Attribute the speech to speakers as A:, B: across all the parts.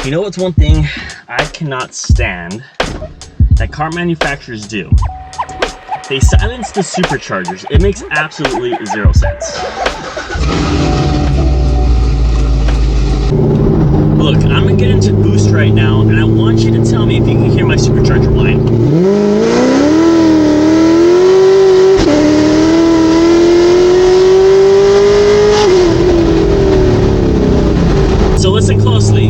A: You know what's one thing I cannot stand that car manufacturers do? They silence the superchargers. It makes absolutely zero sense. Look, I'm gonna get into boost right now, and I want you to tell me if you can hear my supercharger whine. So listen closely.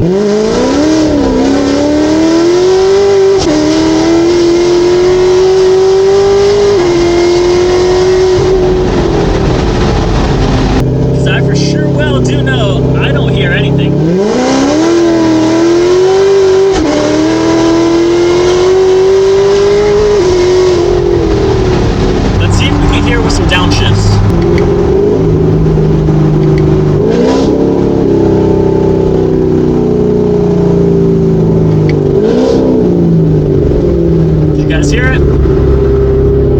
A: Because I for sure well do know I don't hear anything. Let's see if we can hear with some downshifts. Hear it?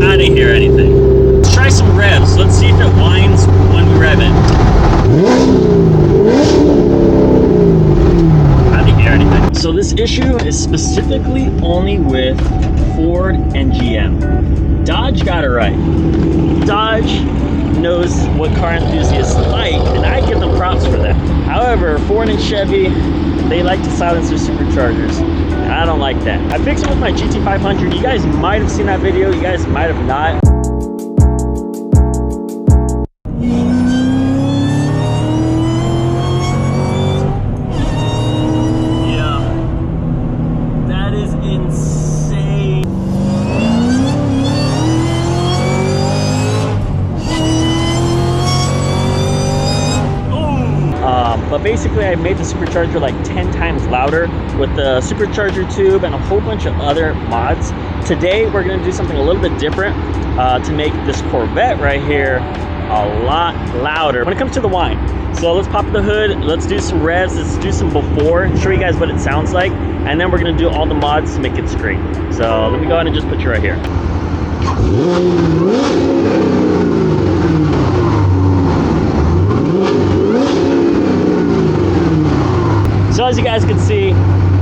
A: I didn't hear anything. Let's try some revs. Let's see if it whines when we rev it. I didn't hear anything. So this issue is specifically only with Ford and GM. Dodge got it right. Dodge knows what car enthusiasts like, and I give them props for that. However, Ford and Chevy, they like to silence their superchargers. I don't like that. I fixed it with my GT500. You guys might have seen that video. You guys might have not. Yeah. That is insane. But basically I made the supercharger like 10 times louder with the supercharger tube and a whole bunch of other mods. Today we're going to do something a little bit different to make this Corvette right here a lot louder when it comes to the whine. So let's pop the hood, let's do some revs, let's do some before, show you guys what it sounds like, and then we're going to do all the mods to make it scream. So let me go ahead and just put you right here. So as you guys can see,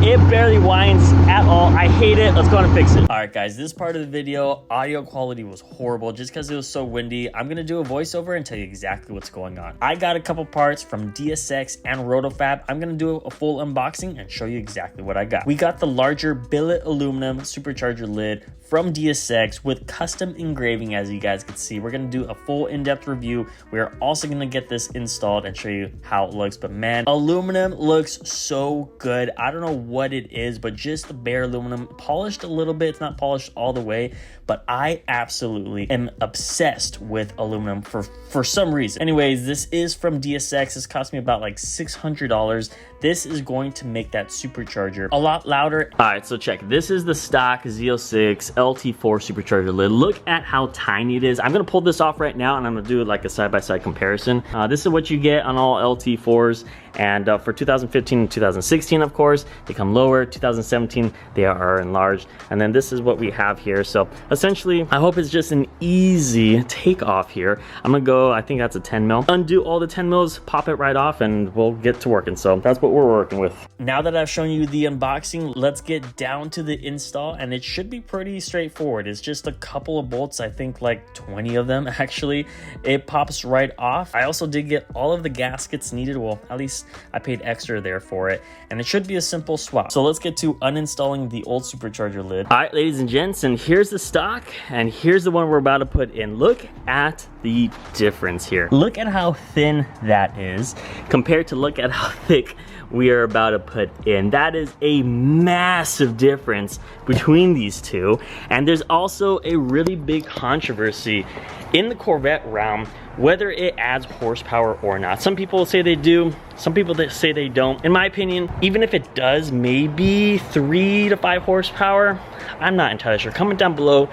A: it barely whines at all. I hate it. Let's go ahead and fix it. All right, guys, this part of the video, audio quality was horrible just because it was so windy. I'm going to do a voiceover and tell you exactly what's going on. I got a couple parts from DSX and Rotofab. I'm going to do a full unboxing and show you exactly what I got. We got the larger billet aluminum supercharger lid from DSX with custom engraving. As you guys can see, we're going to do a full in-depth review. We're also going to get this installed and show you how it looks. But man, aluminum looks so good. I don't know what it is, but just the bare aluminum, polished a little bit. It's not polished all the way, but I absolutely am obsessed with aluminum for some reason. Anyways, this is from DSX. This cost me about like $600. This is going to make that supercharger a lot louder. All right, so check. This is the stock Z06 LT4 supercharger lid. Look at how tiny it is. I'm gonna pull this off right now and I'm gonna do like a side-by-side comparison. This is what you get on all LT4s. And for 2015 and 2016, of course, they come lower. 2017, they are enlarged. And then this is what we have here. So essentially, I hope it's just an easy takeoff here. I'm gonna go, I think that's a 10 mil. Undo all the 10 mils, pop it right off, and we'll get to working. So that's what we're working with. Now that I've shown you the unboxing, let's get down to the install, and it should be pretty straightforward. It's just a couple of bolts, I think like 20 of them actually. It pops right off. I also did get all of the gaskets needed. Well, at least I paid extra there for it, and it should be a simple swap. So let's get to uninstalling the old supercharger lid. All right, ladies and gents, and here's the stock, and here's the one we're about to put in. Look at the difference here. Look at how thin that is compared to look at how thick we are about to put in. That is a massive difference between these two. And there's also a really big controversy in the Corvette realm whether it adds horsepower or not. Some people say they do, some people that say they don't. In my opinion, even if it does maybe 3 to 5 horsepower, I'm not entirely sure. Comment down below,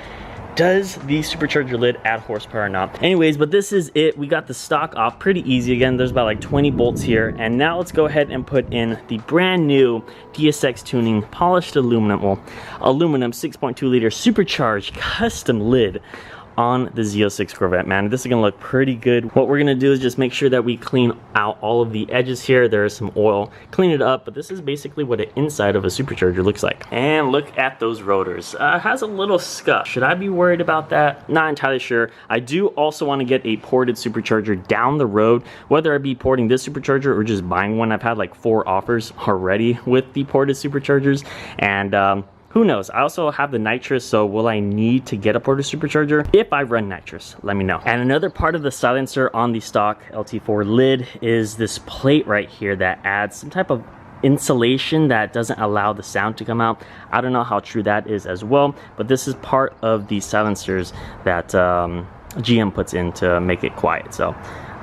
A: does the supercharger lid add horsepower or not? Anyways, but this is it. We got the stock off pretty easy. Again, there's about like 20 bolts here. And now let's go ahead and put in the brand new DSX tuning polished aluminum, well, aluminum 6.2 liter supercharged custom lid on the Z06 Corvette, man. This is gonna look pretty good. What we're gonna do is just make sure that we clean out all of the edges here. There is some oil, clean it up, but this is basically what the inside of a supercharger looks like. And look at those rotors. It has a little scuff. Should I be worried about that? Not entirely sure. I do also want to get a ported supercharger down the road, whether I be porting this supercharger or just buying one. I've had like 4 offers already with the ported superchargers, and who knows? I also have the nitrous, so will I need to get a ported supercharger? If I run nitrous, let me know. And another part of the silencer on the stock LT4 lid is this plate right here that adds some type of insulation that doesn't allow the sound to come out. I don't know how true that is as well, but this is part of the silencers that GM puts in to make it quiet. So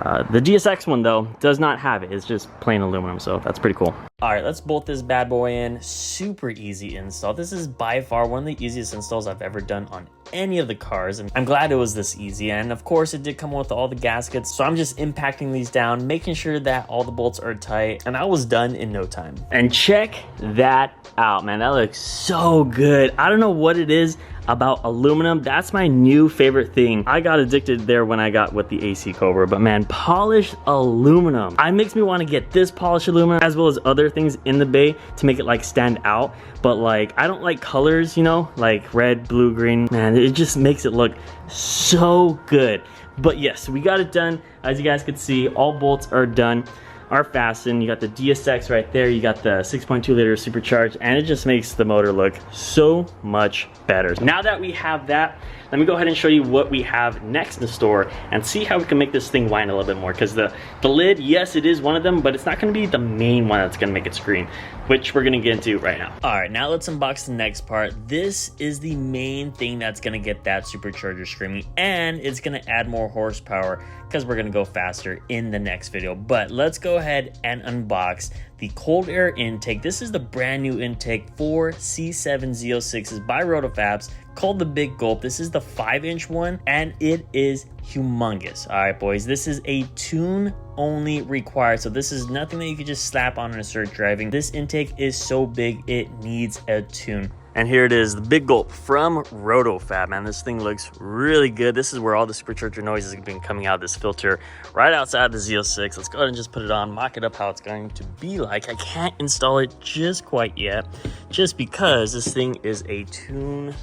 A: the GSX one though does not have it. It's just plain aluminum, so that's pretty cool. All right, let's bolt this bad boy in. Super easy install. This is by far one of the easiest installs I've ever done on any of the cars, and I'm glad it was this easy. And of course it did come with all the gaskets, so I'm just impacting these down, making sure that all the bolts are tight, and I was done in no time. And check that out, man. That looks so good. I don't know what it is about aluminum. That's my new favorite thing. I got addicted there when I got with the AC Cobra, but man, polished aluminum. It makes me want to get this polished aluminum as well as other things in the bay to make it like stand out. But like, I don't like colors, you know, like red, blue, green. Man, it just makes it look so good. But yes, we got it done. As you guys could see, all bolts are done, are fastened. You got the DSX right there, you got the 6.2 liter supercharged, and it just makes the motor look so much better. Now that we have that, let me go ahead and show you what we have next in the store and see how we can make this thing whine a little bit more, because the lid, yes, it is one of them, but it's not going to be the main one that's going to make it scream, which we're going to get into right now. All right, now let's unbox the next part. This is the main thing that's going to get that supercharger screaming, and it's going to add more horsepower because we're going to go faster in the next video. But let's go ahead and unbox the cold air intake. This is the brand new intake for C7 Z06s by Rotofabs, called the Big Gulp. This is the 5-inch one, and it is humongous. All right, boys, this is a tune only required, so this is nothing that you could just slap on and start driving. This intake is so big it needs a tune. And here it is, the Big Gulp from Rotofab, man. This thing looks really good. This is where all the supercharger noise is been coming out of this filter right outside the Z06. Let's go ahead and just put it on, mock it up how it's going to be like. I can't install it just quite yet, just because this thing is a tune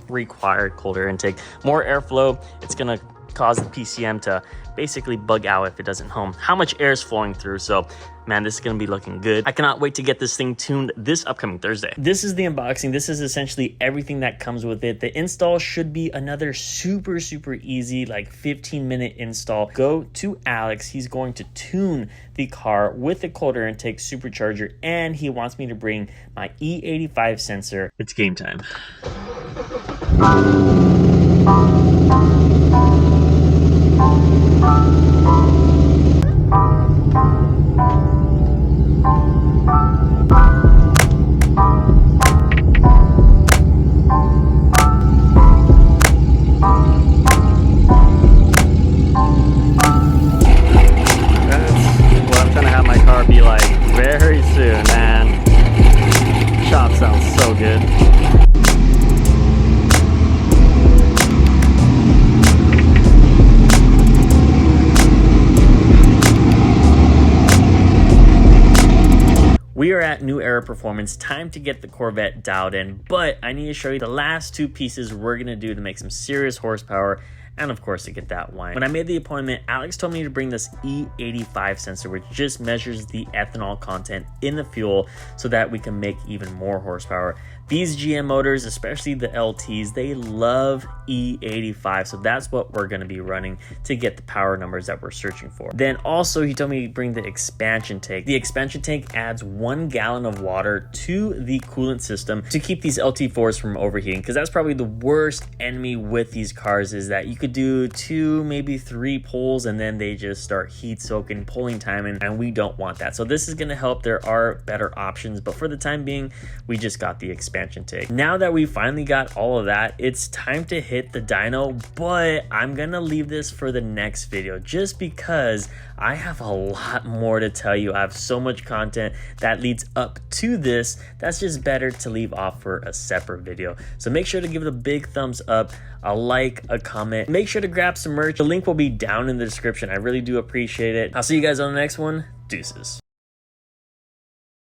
A: required cold air intake. More airflow, it's gonna cause the PCM to basically bug out if it doesn't hum how much air is flowing through. So man, this is gonna be looking good. I cannot wait to get this thing tuned this upcoming Thursday. This is the unboxing. This is essentially everything that comes with it. The install should be another super easy, like 15-minute install. Go to Alex. He's going to tune the car with the cold air intake supercharger, and he wants me to bring my E85 sensor. It's game time. Very soon, man. Shop sounds so good. We are at New Era Performance. Time to get the Corvette dialed in, but I need to show you the last 2 pieces we're gonna do to make some serious horsepower, and of course to get that whine. When I made the appointment, Alex told me to bring this E85 sensor, which just measures the ethanol content in the fuel so that we can make even more horsepower. These GM motors, especially the LTs, they love E85, so that's what we're going to be running to get the power numbers that we're searching for. Then also he told me to bring the expansion tank. The expansion tank adds 1 gallon of water to the coolant system to keep these LT4s from overheating, because that's probably the worst enemy with these cars, is that you could do 2, maybe 3 pulls and then they just start heat soaking, pulling time in, and we don't want that. So this is going to help. There are better options, but for the time being, we just got the expansion tank. Now that we finally got all of that, it's time to hit the dyno, but I'm gonna leave this for the next video just because I have a lot more to tell you. I have so much content that leads up to this that's just better to leave off for a separate video. So make sure to give it a big thumbs up, a like, a comment. make sure to grab some merch. The link will be down in the description. I really do appreciate it. I'll see you guys on the next one. Deuces.